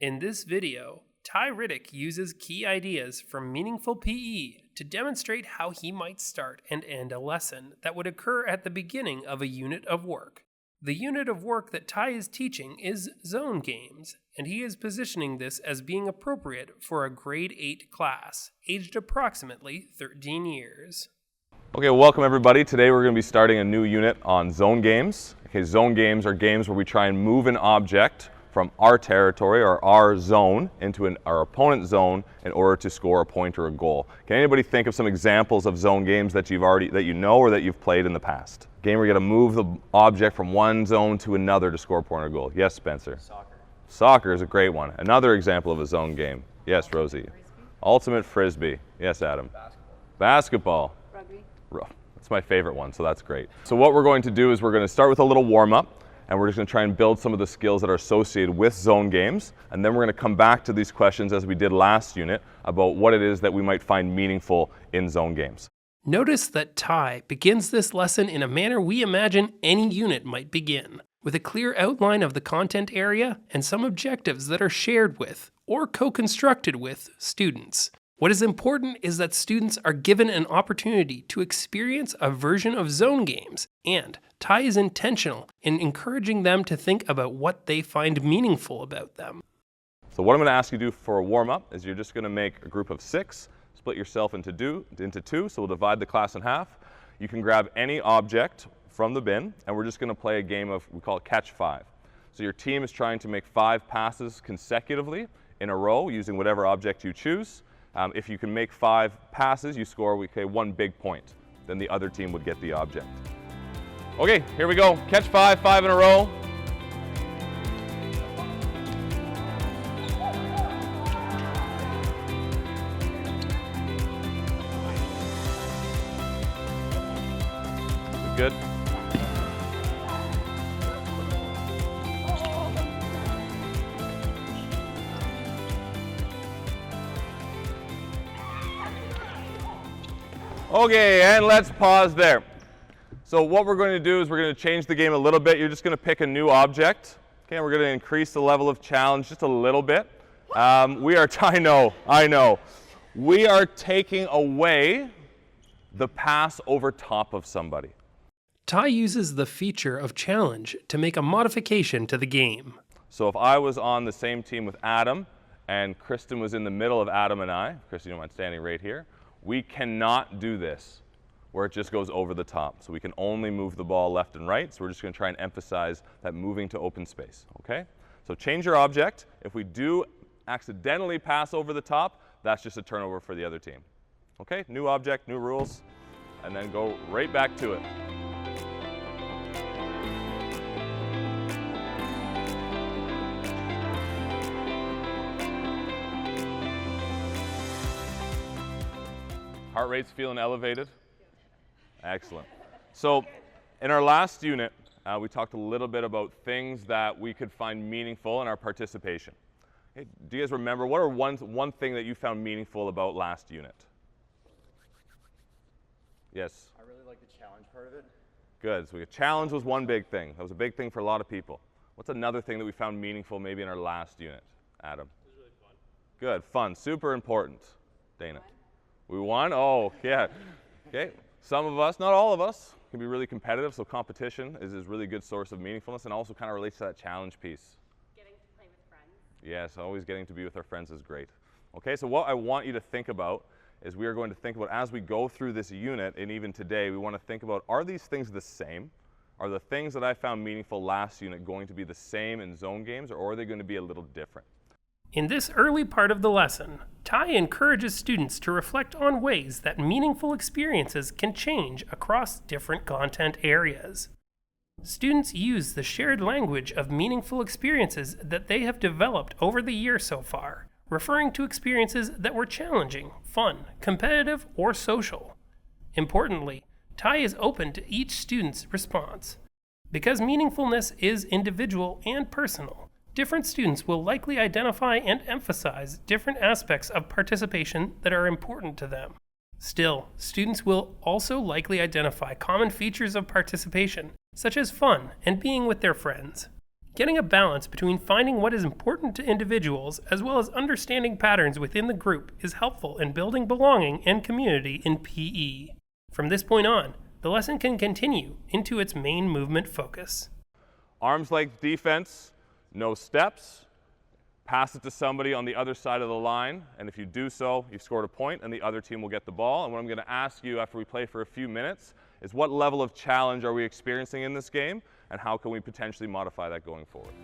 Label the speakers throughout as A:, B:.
A: In this video, Ty Riddick uses key ideas from Meaningful PE to demonstrate how he might start and end a lesson that would occur at the beginning of a unit of work. The unit of work that Ty is teaching is Zone Games, and he is positioning this as being appropriate for a grade 8 class, aged approximately 13 years.
B: Okay, welcome everybody. Today we're going to be starting a new unit on Zone Games. Okay, Zone Games are games where we try and move an object from our territory or our zone into our opponent's zone in order to score a point or a goal. Can anybody think of some examples of zone games that you know or that you've played in the past? Game where you got to move the object from one zone to another to score a point or goal. Yes, Spencer.
C: Soccer.
B: Soccer is a great one. Another example of a zone game. Yes, Rosie.
C: Frisbee.
B: Ultimate Frisbee. Yes, Adam.
C: Basketball.
B: Basketball. That's my favorite one, so that's great. So what we're going to do is we're going to start with a little warm-up, and we're just going to try and build some of the skills that are associated with zone games, and then we're going to come back to these questions as we did last unit about what it is that we might find meaningful in zone games.
A: Notice that Ty begins this lesson in a manner we imagine any unit might begin, with a clear outline of the content area and some objectives that are shared with or co-constructed with students. What is important is that students are given an opportunity to experience a version of zone games, and Ty is intentional in encouraging them to think about what they find meaningful about them.
B: So what I'm going to ask you to do for a warm-up is you're just going to make a group of 6, split yourself into two, so we'll divide the class in half. You can grab any object from the bin, and we're just going to play a game of, we call it Catch 5. So your team is trying to make 5 passes consecutively in a row using whatever object you choose. If you can make 5 passes, you score, one big point. Then the other team would get the object. Okay, here we go. Catch 5 in a row. Good. Okay, and let's pause there. So what we're going to do is we're going to change the game a little bit. You're just going to pick a new object. Okay, we're going to increase the level of challenge just a little bit. I know. We are taking away the pass over top of somebody.
A: Ty uses the feature of challenge to make a modification to the game.
B: So if I was on the same team with Adam and Kristen was in the middle of Adam and I, Kristen, you don't mind standing right here, we cannot do this where it just goes over the top. So we can only move the ball left and right. So we're just going to try and emphasize that moving to open space. Okay? So change your object. If we do accidentally pass over the top, that's just a turnover for the other team. Okay? New object, new rules, and then go right back to it. Heart rate's feeling elevated? Excellent. So in our last unit, we talked a little bit about things that we could find meaningful in our participation. Okay, do you guys remember, what are one thing that you found meaningful about last unit? Yes?
C: I really like the challenge part of it.
B: Good. So challenge was one big thing. That was a big thing for a lot of people. What's another thing that we found meaningful maybe in our last unit? Adam?
C: It was really fun.
B: Good. Fun. Super important. Dana? We won? Oh, yeah. Okay. Some of us, not all of us, can be really competitive, so competition is a really good source of meaningfulness and also kind of relates to that challenge piece.
D: Getting to play with friends.
B: Yes, always getting to be with our friends is great. Okay, so what I want you to think about is we are going to think about, as we go through this unit, and even today, we want to think about, are these things the same? Are the things that I found meaningful last unit going to be the same in zone games, or are they going to be a little different?
A: In this early part of the lesson, Ty encourages students to reflect on ways that meaningful experiences can change across different content areas. Students use the shared language of meaningful experiences that they have developed over the year so far, referring to experiences that were challenging, fun, competitive, or social. Importantly, Ty is open to each student's response. Because meaningfulness is individual and personal, different students will likely identify and emphasize different aspects of participation that are important to them. Still, students will also likely identify common features of participation, such as fun and being with their friends. Getting a balance between finding what is important to individuals as well as understanding patterns within the group is helpful in building belonging and community in PE. From this point on, the lesson can continue into its main movement focus.
B: Arms length defense, no steps. Pass it to somebody on the other side of the line, and if you do so, you've scored a point and the other team will get the ball. And what I'm going to ask you after we play for a few minutes is what level of challenge are we experiencing in this game, and how can we potentially modify that going forward?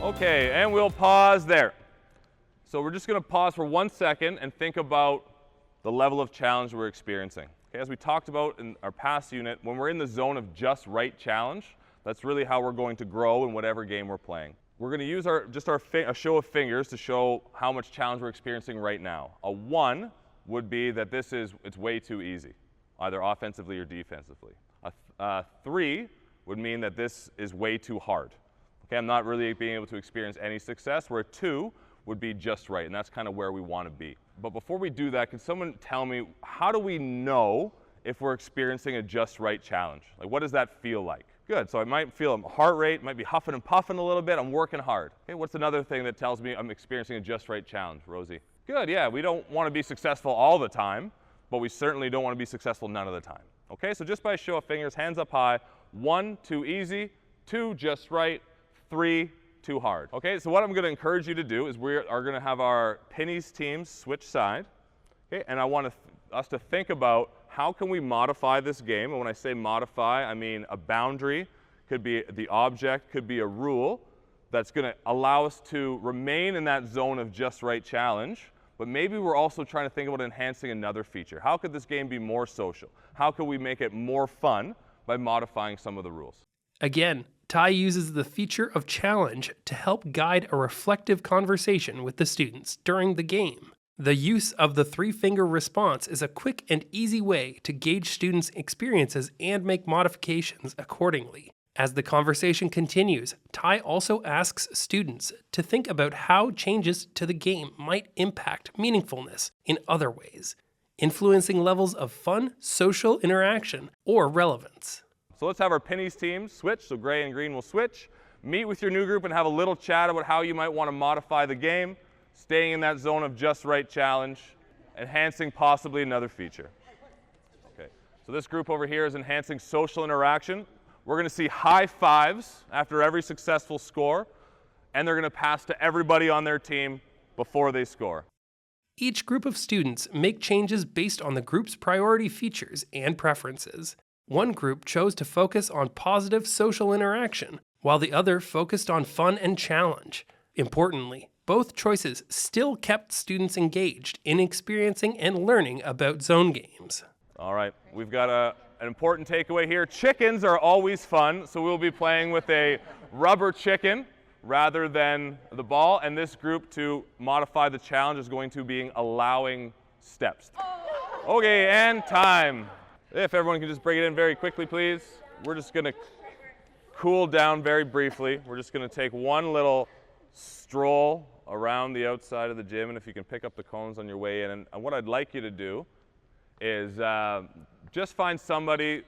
B: Okay, and we'll pause there. So we're just going to pause for 1 second and think about the level of challenge we're experiencing. Okay, as we talked about in our past unit, when we're in the zone of just right challenge, that's really how we're going to grow in whatever game we're playing. We're going to use a show of fingers to show how much challenge we're experiencing right now. A 1 would be that it's way too easy, either offensively or defensively. A 3 would mean that this is way too hard. Okay, I'm not really being able to experience any success, where a 2 would be just right, and that's kind of where we want to be. But before we do that, can someone tell me, how do we know if we're experiencing a just right challenge? Like, what does that feel like? Good, so I might feel a heart rate, might be huffing and puffing a little bit, I'm working hard. Okay, what's another thing that tells me I'm experiencing a just right challenge, Rosie? Good, yeah, we don't want to be successful all the time, but we certainly don't want to be successful none of the time. Okay, so just by a show of fingers, hands up high, 1, too easy, 2, just right, 3, too hard. Okay, so what I'm going to encourage you to do is we are going to have our pennies teams switch side. Okay, and I want us to think about how can we modify this game. And when I say modify, I mean a boundary, could be the object, could be a rule that's going to allow us to remain in that zone of just right challenge. But maybe we're also trying to think about enhancing another feature. How could this game be more social? How could we make it more fun by modifying some of the rules?
A: Again, Ty uses the feature of challenge to help guide a reflective conversation with the students during the game. The use of the 3-finger response is a quick and easy way to gauge students' experiences and make modifications accordingly. As the conversation continues, Ty also asks students to think about how changes to the game might impact meaningfulness in other ways, influencing levels of fun, social interaction, or relevance.
B: So let's have our pennies teams switch, so gray and green will switch. Meet with your new group and have a little chat about how you might want to modify the game, staying in that zone of just right challenge, enhancing possibly another feature. Okay, so this group over here is enhancing social interaction. We're going to see high fives after every successful score, and they're going to pass to everybody on their team before they score.
A: Each group of students make changes based on the group's priority features and preferences. One group chose to focus on positive social interaction, while the other focused on fun and challenge. Importantly, both choices still kept students engaged in experiencing and learning about zone games.
B: All right, we've got an important takeaway here. Chickens are always fun, so we'll be playing with a rubber chicken rather than the ball, and this group, to modify the challenge, is going to be allowing steps. Okay, and time. If everyone can just bring it in very quickly, please. We're just going to cool down very briefly. We're just going to take one little stroll around the outside of the gym, and if you can pick up the cones on your way in. And what I'd like you to do is just find somebody,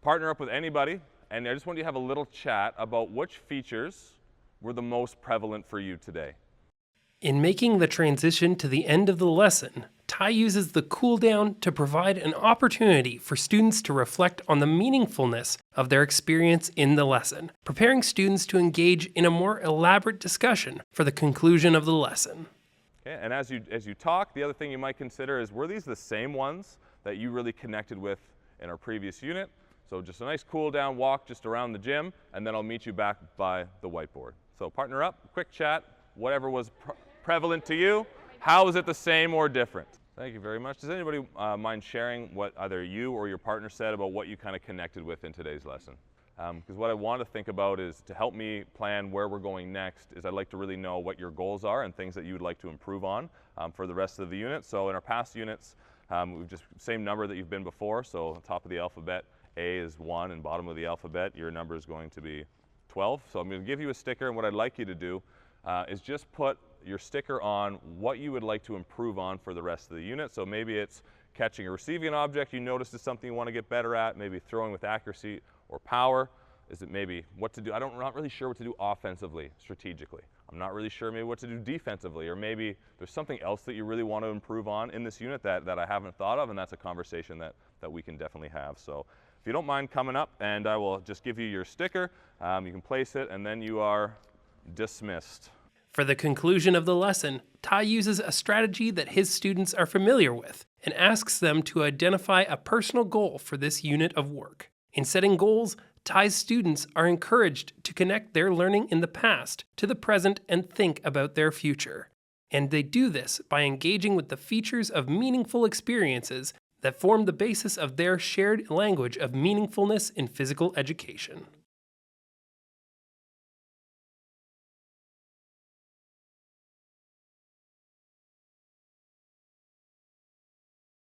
B: partner up with anybody, and I just want you to have a little chat about which features were the most prevalent for you today.
A: In making the transition to the end of the lesson, Ty uses the cool down to provide an opportunity for students to reflect on the meaningfulness of their experience in the lesson, preparing students to engage in a more elaborate discussion for the conclusion of the lesson.
B: Okay, and as you talk, the other thing you might consider is, were these the same ones that you really connected with in our previous unit? So just a nice cool down walk just around the gym, and then I'll meet you back by the whiteboard. So partner up, quick chat, whatever was prevalent to you. How is it the same or different? Thank you very much. Does anybody mind sharing what either you or your partner said about what you kind of connected with in today's lesson? Because what I want to think about is, to help me plan where we're going next, is I'd like to really know what your goals are and things that you would like to improve on for the rest of the unit. So in our past units, we've just same number that you've been before. So top of the alphabet, A is 1, and bottom of the alphabet, your number is going to be 12. So I'm going to give you a sticker, and what I'd like you to do is just put your sticker on what you would like to improve on for the rest of the unit. So maybe it's catching or receiving an object you noticed is something you want to get better at, maybe throwing with accuracy or power. Is it maybe what to do? I'm not really sure what to do offensively, strategically. I'm not really sure maybe what to do defensively, or maybe there's something else that you really want to improve on in this unit that I haven't thought of, and that's a conversation that we can definitely have. So if you don't mind coming up, and I will just give you your sticker, you can place it, and then you are dismissed.
A: For the conclusion of the lesson, Ty uses a strategy that his students are familiar with and asks them to identify a personal goal for this unit of work. In setting goals, Ty's students are encouraged to connect their learning in the past to the present and think about their future. And they do this by engaging with the features of meaningful experiences that form the basis of their shared language of meaningfulness in physical education.